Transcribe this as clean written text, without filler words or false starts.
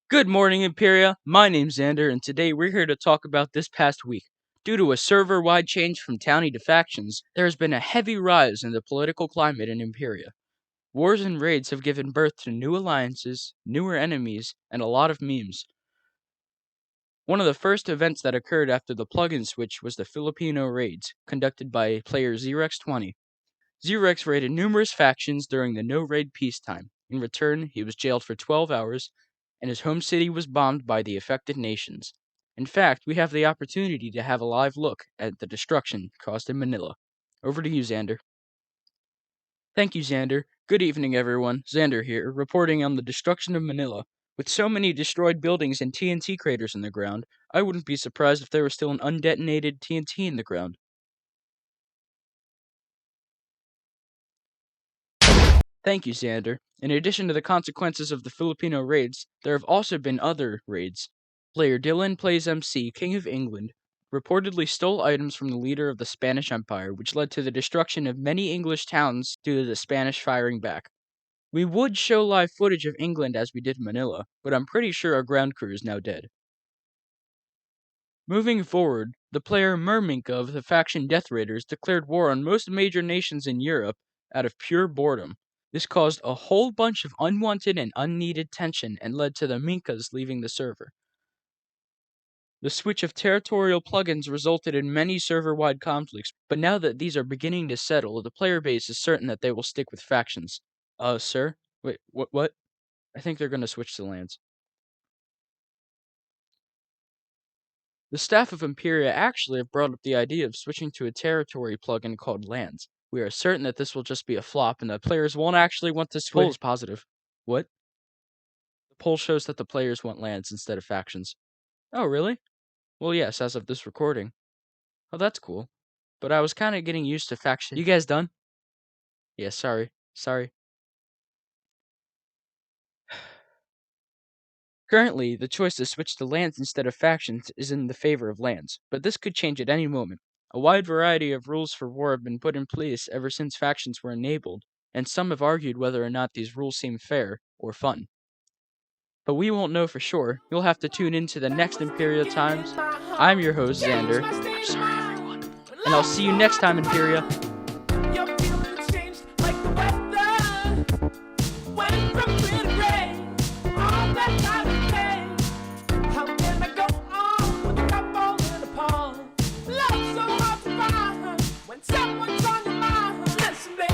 Good morning, Imperia. My name's Xander, and today we're here to talk about this past week. Due to a server-wide change from townie to factions, there has been a heavy rise in the political climate in Imperia. Wars and raids have given birth to new alliances, newer enemies, and a lot of memes. One of the first events that occurred after the plugin switch was the Filipino Raids, conducted by player Xerex20. Xerex raided numerous factions during the no-raid peacetime. In return, he was jailed for 12 hours, and his home city was bombed by the affected nations. In fact, we have the opportunity to have a live look at the destruction caused in Manila. Over to you, Xander. Thank you, Xander. Good evening, everyone. Xander here, reporting on the destruction of Manila. With so many destroyed buildings and TNT craters in the ground, I wouldn't be surprised if there was still an undetonated TNT in the ground. Thank you, Xander. In addition to the consequences of the Filipino raids, there have also been other raids. Player Dylan Plays MC, King of England, reportedly stole items from the leader of the Spanish Empire, which led to the destruction of many English towns due to the Spanish firing back. We would show live footage of England as we did Manila, but I'm pretty sure our ground crew is now dead. Moving forward, the player Merminka of the faction Death Raiders declared war on most major nations in Europe out of pure boredom. This caused a whole bunch of unwanted and unneeded tension and led to the Minkas leaving the server. The switch of territorial plugins resulted in many server-wide conflicts, but now that these are beginning to settle, the player base is certain that they will stick with factions. Sir? Wait, what? I think they're gonna switch to lands. The staff of Imperia actually have brought up the idea of switching to a territory plugin called Lands. We are certain that this will just be a flop and that players won't actually want to switch. Poll is positive. What? The poll shows that the players want lands instead of factions. Oh, really? Well, yes, as of this recording. Oh, that's cool. But I was kind of getting used to faction. You guys done? Yeah, sorry. Currently, the choice to switch to lands instead of factions is in the favor of lands, but this could change at any moment. A wide variety of rules for war have been put in place ever since factions were enabled, and some have argued whether or not these rules seem fair or fun. But we won't know for sure. You'll have to tune in to the next Imperial Times. I'm your host, Xander. I'm sorry, everyone. And I'll see you next time, Imperia.